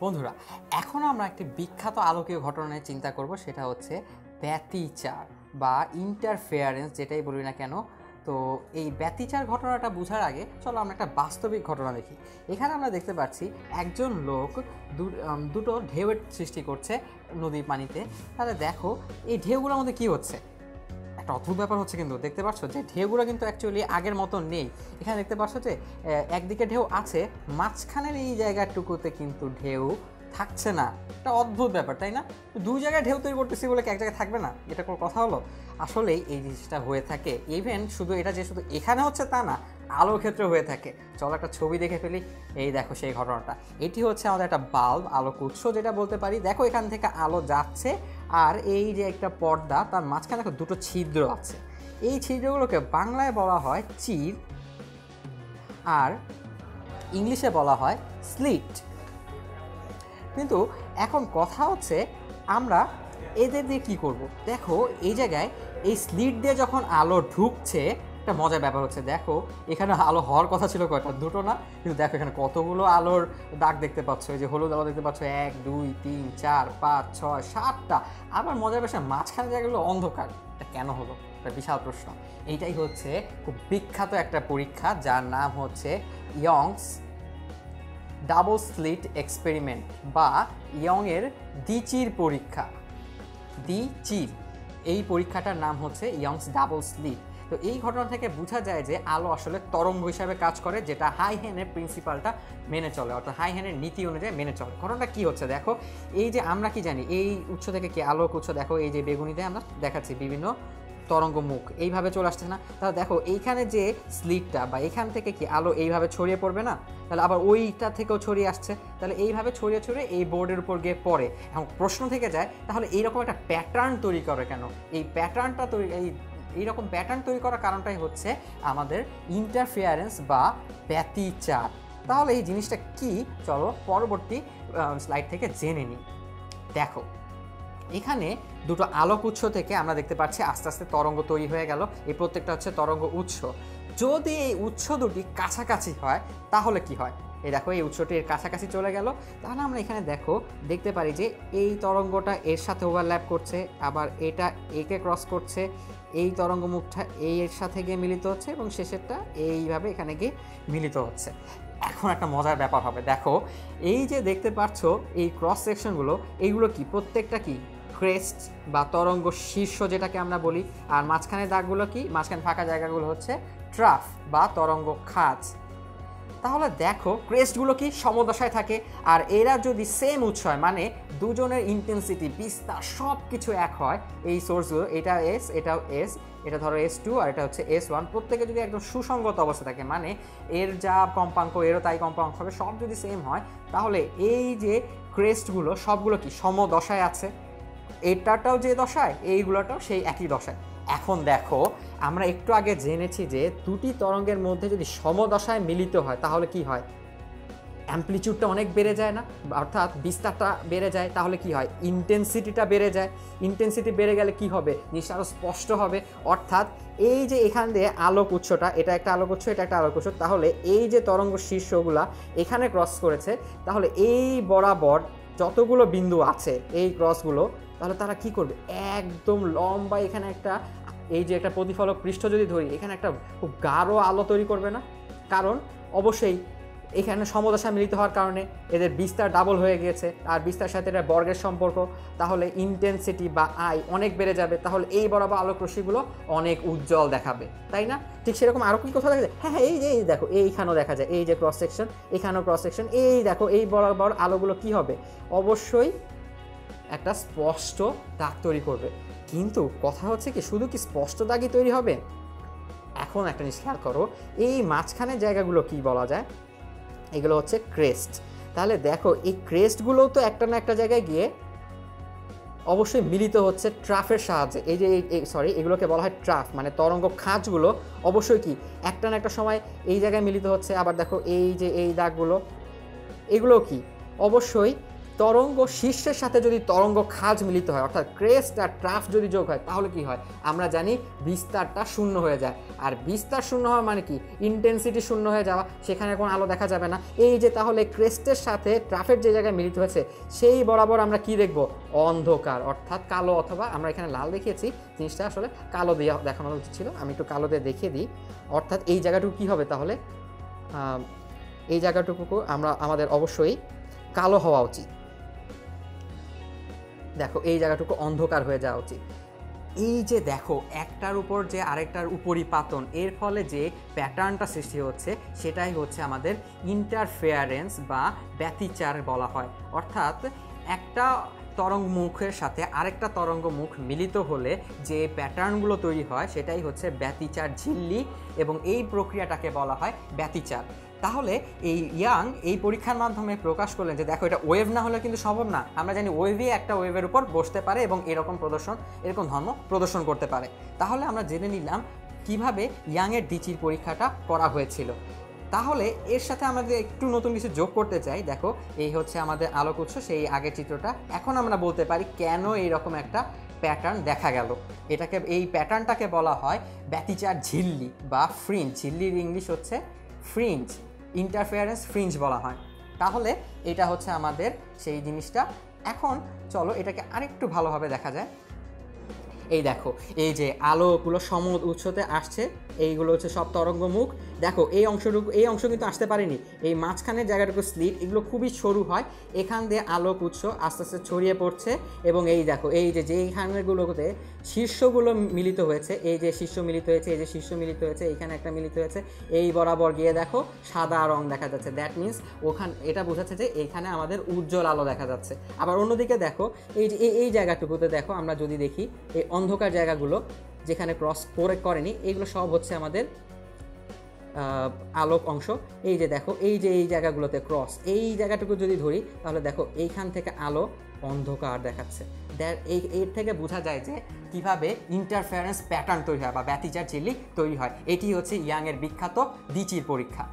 বন্ধুরা, এখন আমরা একটি বিখ্যাত আলোকীয় ঘটনা নিয়ে চিন্তা করব, সেটা হচ্ছে ব্যতিচার বা ইন্টারফেয়ারেন্স, যেটাই বলি না কেন। তো এই ব্যতিচার ঘটনাটা বোঝার আগে চলো আমরা একটা বাস্তবিক ঘটনা দেখি। এখানে আমরা দেখতে পাচ্ছি একজন লোক দুটো ঢেউয়ের সৃষ্টি করছে নদীর পানিতে। তাহলে দেখো এই ঢেউগুলোর মধ্যে কী হচ্ছে, একটা অদ্ভুত ব্যাপার হচ্ছে। কিন্তু দেখতে পাচ্ছ যে ঢেউগুলো কিন্তু অ্যাকচুয়ালি আগের মতো নেই। এখানে দেখতে পাচ্ছ যে একদিকে ঢেউ আছে, মাঝখানের এই জায়গাটুকুতে কিন্তু ঢেউ থাকছে না। একটা অদ্ভুত ব্যাপার, তাই না? দুই জায়গায় ঢেউ তৈরি করতেছি বলে কি এক জায়গায় থাকবে না? এটা কোনো কথা হলো? আসলেই এই জিনিসটা হয়ে থাকে। ইভেন শুধু এটা যে শুধু এখানে হচ্ছে তা না, আলোর ক্ষেত্রে হয়ে থাকে। চলো একটা ছবি দেখে ফেলি। এই দেখো সেই ঘটনাটা। এটি হচ্ছে আমাদের একটা বাল্ব, আলোক উৎস যেটা বলতে পারি। দেখো এখান থেকে আলো যাচ্ছে, আর এই যে একটা পর্দা, তার মাঝখানে দেখো দুটো ছিদ্র আছে। এই ছিদ্রগুলোকে বাংলায় বলা হয় চির, আর ইংলিশে বলা হয় স্লিট। কিন্তু এখন কথা হচ্ছে আমরা এদের দিয়ে কী করব। দেখো এই জায়গায় এই স্লিট দিয়ে যখন আলো ঢুকছে, একটা মজার ব্যাপার হচ্ছে। দেখো এখানে আলো হওয়ার কথা ছিল কয়টা, দুটো না, কিন্তু দেখো এখানে কতগুলো আলোর দাগ দেখতে পাচ্ছ। এই যে হলুদ আলো দেখতে পাচ্ছ, 1 2 3 4 5 6 7টা। আবার মজার বিষয়, মাঝখানে জায়গাগুলো অন্ধকার। এটা কেন হলো? একটা বিশাল প্রশ্ন। এইটাই হচ্ছে খুব বিখ্যাত একটা পরীক্ষা, যার নাম হচ্ছে ইয়ংস ডাবল স্লিট এক্সপেরিমেন্ট বা ইয়ংয়ের দ্বিচির পরীক্ষা। দ্বিচির, এই পরীক্ষাটার নাম হচ্ছে ইয়ংস ডাবল স্লিট। তো এই ঘটনা থেকে বোঝা যায় যে আলো আসলে তরঙ্গ হিসাবে কাজ করে, যেটা হাইহেনের প্রিন্সিপালটা মেনে চলে, অর্থাৎ হাইহেনের নীতি অনুযায়ী মেনে চলে। ঘটনাটা কি হচ্ছে দেখো, এই যে আমরা কি জানি, এই উৎস থেকে কি আলোক উৎস, দেখো এই যে বেগুনিতে আমরা দেখাচ্ছি বিভিন্ন তরঙ্গ মুখ এইভাবে চলে আসছে না? তাহলে দেখো এইখানে যে স্লিটটা বা এখান থেকে কি আলো এইভাবে ছড়িয়ে পড়বে না? তাহলে আবার ওইটা থেকেও ছড়িয়ে আসছে, তাহলে এইভাবে ছড়িয়ে ছড়িয়ে এই বোর্ডের উপর গিয়ে পড়ে। এখন প্রশ্ন থেকে যায়, তাহলে এইরকম একটা প্যাটার্ন তৈরি করে কেন? এই প্যাটার্নটা তৈরি, এইরকম প্যাটার্ন তৈরি করার কারণটাই হচ্ছে আমাদের ইন্টারফেয়ারেন্স বা ব্যতিচার। তাহলে এই জিনিসটা কি, চলো পরবর্তী স্লাইড থেকে জেনে নিই। দেখো এখানে দুটো আলোক উৎস থেকে আমরা দেখতে পাচ্ছি আস্তে আস্তে তরঙ্গ তৈরি হয়ে গেল। এই প্রত্যেকটা হচ্ছে তরঙ্গ উৎস। যদি এই উৎস দুটি কাছাকাছি হয় তাহলে কি হয়? এই দেখো এই উৎসটির কাছাকাছি চলে গেল, তাহলে আমরা এখানে দেখতে পারি যে এই তরঙ্গটা এর সাথে ওভারল্যাপ করছে, আবার এটা একে ক্রস করছে, এই তরঙ্গ মুখটা এর সাথে গিয়ে মিলিত হচ্ছে এবং শেষেরটা এইভাবে এখানে গিয়ে মিলিত হচ্ছে। এখন একটা মজার ব্যাপার হবে। দেখো এই যে দেখতে পাচ্ছ এই ক্রস সেকশনগুলো, এইগুলো কি প্রত্যেকটা কি ক্রেস্ট বা তরঙ্গ শীর্ষ যেটাকে আমরা বলি, আর মাঝখানে দাগগুলো কি, মাঝখানে ফাঁকা জায়গাগুলো হচ্ছে ট্রাফ বা তরঙ্গ খাঁজ। তাহলে দেখো ক্রেস্টগুলো কি সমদশায় থাকে, আর এরা যদি সেম উৎস হয়, মানে দুজনের ইন্টেন্সিটি বিস্তার সব কিছু এক হয়, এই সোর্সগুলো, এটা এস এটাও এস, এটা ধরো S2 আর এটা হচ্ছে S1, প্রত্যেকে যদি একদম সুসংগত অবস্থা থাকে, মানে এর যা কম্পাঙ্ক এরও তাই কম্পাঙ্ক হবে, সব যদি সেম হয়, তাহলে এই যে ক্রেস্টগুলো সবগুলো কি সমদশায় আছে। এটাটাও যে দশায়, এইগুলোটাও সেই একই দশায়। এখন দেখো আমরা একটু আগে জেনেছি যে দুটি তরঙ্গের মধ্যে যদি সমদশায় মিলিত হয় তাহলে কি হয়? অ্যাম্প্লিটিউডটা অনেক বেড়ে যায় না, অর্থাৎ বিস্তারটা বেড়ে যায়। তাহলে কি হয়? ইন্টেন্সিটিটা বেড়ে যায়। ইন্টেন্সিটি বেড়ে গেলে কি হবে? জিনিসটা আরও স্পষ্ট হবে। অর্থাৎ এই যে এখান দিয়ে আলোক উৎসটা, এটা একটা আলোক উৎস, এটা একটা আলোক উৎস, তাহলে এই যে তরঙ্গ শীর্ষগুলা এখানে ক্রস করেছে, তাহলে এই বরাবর যতগুলো বিন্দু আছে এই ক্রসগুলো, তাহলে তারা কি করবে? একদম লম্বা এখানে একটা, এই যে একটা প্রতিফলক পৃষ্ঠ যদি ধরি, এখানে একটা খুব গাঢ় আলো তৈরি করবে না? কারণ অবশ্যই এখানে সমদশা মিলিত হওয়ার কারণে এদের বিস্তার ডাবল হয়ে গিয়েছে, আর বিস্তার সাথে এটা বর্গের সম্পর্ক, তাহলে ইন্টেন্সিটি বা আই অনেক বেড়ে যাবে। তাহলে এই বরাবর আলোক রশ্মিগুলো অনেক উজ্জ্বল দেখাবে, তাই না? ঠিক সেরকম আরও কি কোথাও দেখা যায়? হ্যাঁ, এই যে দেখো এইখানেও দেখা যায়, এই যে ক্রস সেকশন, এখানেও ক্রস সেকশন, এই দেখো এই বরাবর আলোগুলো কি হবে? অবশ্যই একটা স্পষ্ট দাগ তৈরি করবে। কিন্তু কথা হচ্ছে কি, শুধু কি স্পষ্ট দাগই তৈরি হবে? এখন একটা জিনিস খেয়াল করো, এই মাঝখানের জায়গাগুলো কি বলা যায়? এগুলো হচ্ছে ক্রেস্ট। তাহলে দেখো এই ক্রেস্টগুলোও তো একটা না একটা জায়গায় গিয়ে অবশ্যই মিলিত হচ্ছে ট্রাফের সাহায্যে। এই যে এগুলোকে বলা হয় ট্রাফ, মানে তরঙ্গ খাঁজগুলো অবশ্যই কি একটা না একটা সময় এই জায়গায় মিলিত হচ্ছে। আবার দেখো এই যে এই দাগগুলো, এগুলো কি অবশ্যই তরঙ্গ শীর্ষের সাথে যদি তরঙ্গ খাঁজ মিলিত হয়, অর্থাৎ ক্রেস্ট আর ট্রাফ যদি যোগ হয়, তাহলে কি হয়? আমরা জানি বিস্তারটা শূন্য হয়ে যায়। আর বিস্তার শূন্য হওয়া মানে কি? ইন্টেন্সিটি শূন্য হয়ে যাওয়া, সেখানে কোনো আলো দেখা যাবে না। এই যে তাহলে ক্রেস্টের সাথে ট্রাফের যে জায়গায় মিলিত হয়েছে সেই বরাবর আমরা কি দেখব? অন্ধকার, অর্থাৎ কালো, অথবা আমরা এখানে লাল দেখিয়েছি, জিনিসটা আসলে কালো দিয়ে দেখানো উচিত ছিল, আমি একটু কালো দিয়ে দেখিয়ে দিই। অর্থাৎ এই জায়গাটুকু কী হবে তাহলে? এই জায়গাটুকু আমাদের অবশ্যই কালো হওয়া উচিত। দেখো এই জায়গাটুকু অন্ধকার হয়ে যাওয়া উচিত। এই যে দেখো একটার উপর যে আরেকটার উপরিপাতন, এর ফলে যে প্যাটার্নটা সৃষ্টি হচ্ছে সেটাই হচ্ছে আমাদের ইন্টারফেয়ারেন্স বা ব্যতিচার বলা হয়। অর্থাৎ একটা তরঙ্গ মুখের সাথে আরেকটা তরঙ্গ মুখ মিলিত হলে যে প্যাটার্নগুলো তৈরি হয় সেটাই হচ্ছে ব্যতিচার ঝিল্লি, এবং এই প্রক্রিয়াটাকে বলা হয় ব্যতিচার। তাহলে এই ইয়াং এই পরীক্ষার মাধ্যমে প্রকাশ করলেন যে দেখো এটা ওয়েভ না হলে কিন্তু সম্ভব না। আমরা জানি ওয়েভই একটা ওয়েভের উপর বসতে পারে এবং এরকম ধর্ম প্রদর্শন করতে পারে। তাহলে আমরা জেনে নিলাম কিভাবে ইয়াংয়ের দ্বিচির পরীক্ষাটা করা হয়েছিল। তাহলে এর সাথে আমাদের একটু নতুন কিছু যোগ করতে চাই। দেখো এই হচ্ছে আমাদের আলোক উৎস, সেই আগের চিত্রটা। এখন আমরা বলতে পারি কেন এইরকম একটা প্যাটার্ন দেখা গেল। এই প্যাটার্নটাকে বলা হয় ব্যতিচার ঝিল্লি বা ফ্রিঞ্জ। ঝিল্লির ইংলিশ হচ্ছে ফ্রিঞ্জ, ইন্টারফেয়ারেন্স ফ্রিঞ্জ বলা হয়। তাহলে এটা হচ্ছে আমাদের সেই জিনিসটা। এখন চলো এটাকে আরেকটু ভালোভাবে দেখা যায়। এই দেখো এই যে আলোগুলো উৎসতে আসছে, এইগুলো হচ্ছে সব তরঙ্গ মুখ। দেখো এই অংশ কিন্তু আসতে পারেনি, এই মাঝখানের জায়গাটুকু স্লিট, এগুলো খুবই সরু হয়, এখান দিয়ে আলোক উৎস আস্তে আস্তে ছড়িয়ে পড়ছে। এবং এই দেখো এই যে যেইখানগুলোতে শীর্ষগুলো মিলিত হয়েছে, এই যে শীর্ষ মিলিত হয়েছে, এই যে শীর্ষ মিলিত হয়েছে, এইখানে একটা মিলিত হয়েছে, এই বরাবর গিয়ে দেখো সাদা রং দেখা যাচ্ছে। দ্যাট মিনস এটা বোঝাচ্ছে যে এইখানে আমাদের উজ্জ্বল আলো দেখা যাচ্ছে। আবার অন্যদিকে দেখো এই যে এই জায়গাটুকুতে দেখো, আমরা যদি দেখি এই অন্ধকার জায়গাগুলো যেখানে ক্রস করেনি, এইগুলো সব হচ্ছে আমাদের আলোক অংশ। এই যে দেখো এই যে এই জায়গাগুলোতে ক্রস, এই জায়গাটুকু যদি ধরি তাহলে দেখো এইখান থেকে আলো অন্ধকার দেখাচ্ছে। এর থেকে বোঝা যায় যে কিভাবে ইন্টারফারেন্স প্যাটার্ন তৈরি হয় বা ব্যতিচার ঝিল্লি তৈরি হয়। এটি হচ্ছে ইয়াংয়ের বিখ্যাত দ্বিচির পরীক্ষা।